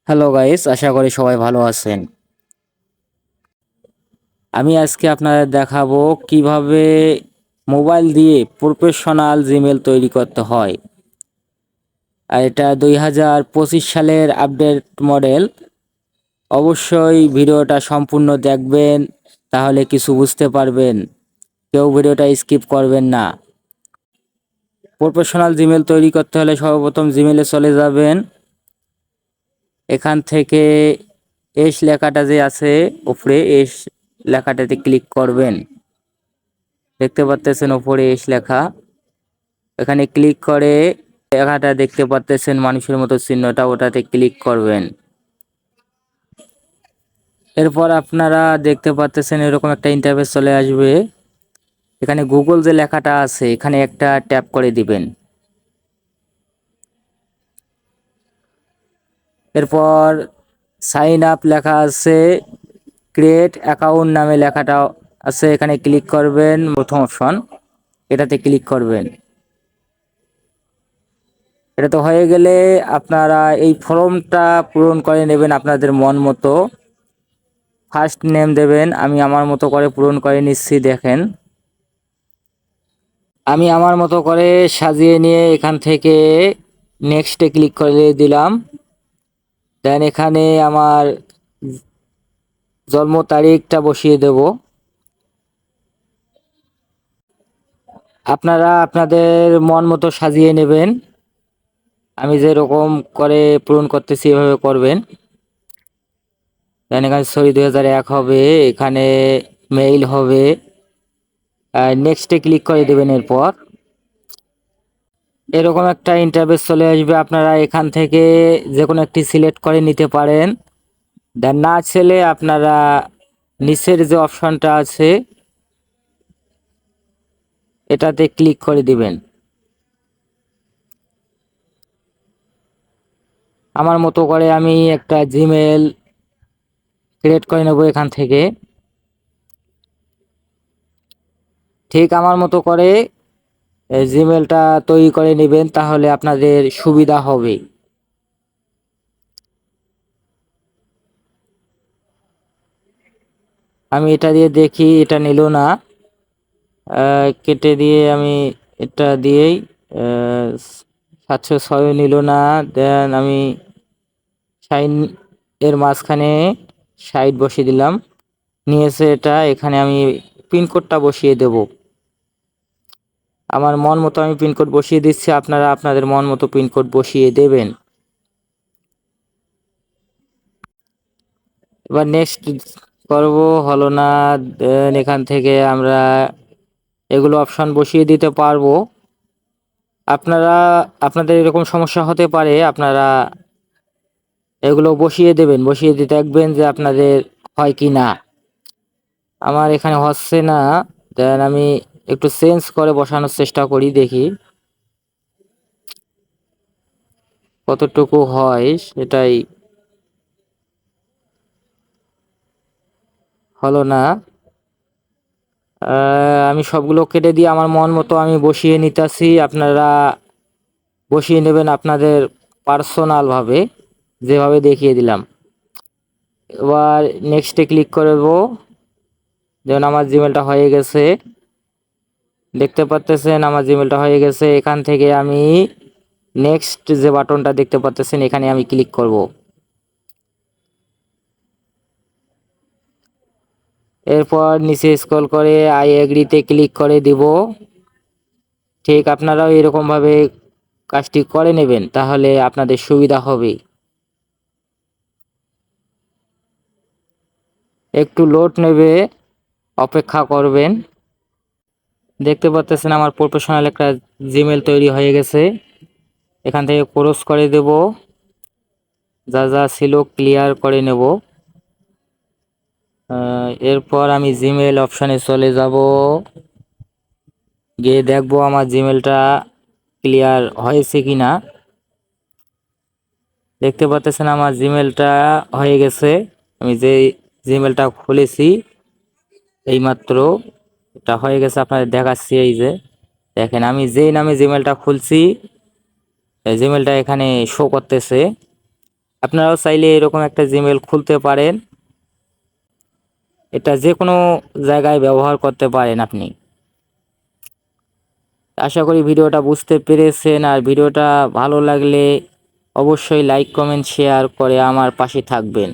Hello guys, আশা করি সবাই ভালো আছেন। আমি আজকে আপনাদের দেখাবো কিভাবে মোবাইল দিয়ে প্রফেশনাল জিমেল তৈরি করতে হয়। আর এটা 2025 সালের আপডেট মডেল। অবশ্যই ভিডিওটা সম্পূর্ণ দেখবেন, তাহলে কিছু বুঝতে পারবেন। কেউ ভিডিওটা স্কিপ করবেন না। প্রফেশনাল জিমেল তৈরি করতে হলে সর্বপ্রথম জিমেলে চলে যাবেন। এখান থেকে এস লেখাটা যে আছে উপরে, এস লেখাটাতে ক্লিক করবেন। দেখতে পাচ্ছেন উপরে এস লেখা, এখানে ক্লিক করে লেখাটা দেখতে পাচ্ছেন মানুষের মতো চিহ্নটা, ওটাতে ক্লিক করবেন। এরপর আপনারা দেখতে পাচ্ছেন এরকম একটা ইন্টারফেস চলে আসবে। এখানে গুগল যে লেখাটা আছে এখানে একটা ট্যাপ করে দিবেন। এরপর সাইন আপ লেখা আছে, ক্রিয়েট অ্যাকাউন্ট নামে লেখাটা আছে, এখানে ক্লিক করবেন। প্রথম অপশন এটাতে ক্লিক করবেন। এটা তো হয়ে গেলে আপনারা এই ফর্মটা পূরণ করে নেবেন আপনাদের মন মতো। ফার্স্ট নেম দেবেন, আমি আমার মতো করে পূরণ করে নিচ্ছি। দেখেন আমি আমার মতো করে সাজিয়ে নিয়ে এখান থেকে নেক্সটে ক্লিক করে দিলাম। দেন এখানে আমার জন্ম তারিখটা বসিয়ে দেব। আপনারা আপনাদের মন মতো সাজিয়ে নেবেন, আমি যেরকম করে পূরণ করতেছি এভাবে করবেন। দেন এখানে সরি 2001 হবে, এখানে মেইল হবে, নেক্সটে ক্লিক করে দেবেন। এরপর এরকম একটা ইন্টারফেস চলে আসবে, আপনারা এখান থেকে যে কোনো একটি সিলেক্ট করে নিতে পারেন। দেন না ছেলে আপনারা নিচের যে অপশনটা আছে এটাতে ক্লিক করে দিবেন। আমার মতো করে আমি একটা জিমেল ক্রিয়েট করে নেব এখান থেকে। ঠিক আমার মতো করে জিমেলটা তৈরি করে নেবেন, তাহলে আপনাদের সুবিধা হবে। আমি এটা দিয়ে দেখি, এটা নিল না, কেটে দিয়ে আমি এটা দিয়েই 706 নিল না। দেন আমি সাইন এর মাঝখানে সাইড বসিয়ে দিলাম, নিয়েছে এটা। এখানে আমি পিনকোডটা বসিয়ে দেব, আমার মন মতো আমি পিনকোড বসিয়ে দিচ্ছি, আপনারা আপনাদের মন মতো পিনকোড বসিয়ে দেবেন। এবার নেক্সট করব, হলো না। দেন এখান থেকে আমরা এগুলো অপশন বসিয়ে দিতে পারবো। আপনারা আপনাদের এরকম সমস্যা হতে পারে, আপনারা এগুলো বসিয়ে দেবেন, বসিয়ে দিয়ে দেখবেন যে আপনাদের হয় কি না। আমার এখানে হচ্ছে না, দেন আমি একটু চেঞ্জ করে বসানোর চেষ্টা করি, দেখি কতটুকু হয়। সেটাই হলো না। আমি সবগুলো কেটে দিয়ে আমার মন মতো আমি বসিয়ে নিতেছি, আপনারা বসিয়ে নেবেন আপনাদের পার্সোনালভাবে, যেভাবে দেখিয়ে দিলাম। এবার নেক্সটে ক্লিক করব। যেমন আমার জিমেলটা হয়ে গেছে, দেখতে পাচ্ছেন আমার জিমেলটা হয়ে গেছে। এখান থেকে আমি নেক্সট যে বাটনটা দেখতে পাচ্ছেন এখানে আমি ক্লিক করব। এরপর নিচে স্ক্রল করে আই এগ্রিতে ক্লিক করে দিব। ঠিক আপনারাও এরকমভাবে কাজটি করে নেবেন, তাহলে আপনাদের সুবিধা হবে। একটু লোড নেবে, অপেক্ষা করবেন। দেখতে পাচ্ছেন আমার প্রফেশনাল একটা জিমেল তৈরি হয়ে গেছে। এখান থেকে ক্রস করে দেব, যা যা ছিল ক্লিয়ার করে নেব। এরপর আমি জিমেল অপশানে চলে যাব, গিয়ে দেখব আমার জিমেলটা ক্লিয়ার হয়েছে কি না। দেখতে পাচ্ছেন আমার জিমেলটা হয়ে গেছে। আমি যে জিমেলটা খুলেছি এইমাত্র, এটা হয়ে গেছে, আপনাদের দেখাচ্ছি। এই যে দেখেন, আমি যেই নামে জিমেলটা খুলছি এই জিমেলটা এখানে শো করতেছে। আপনারাও চাইলে এরকম একটা জিমেইল খুলতে পারেন। এটা যে কোনো জায়গায় ব্যবহার করতে পারেন আপনি। আশা করি ভিডিওটা বুঝতে পেরেছেন, আর ভিডিওটা ভালো লাগলে অবশ্যই লাইক, কমেন্ট, শেয়ার করে আমার পাশে থাকবেন।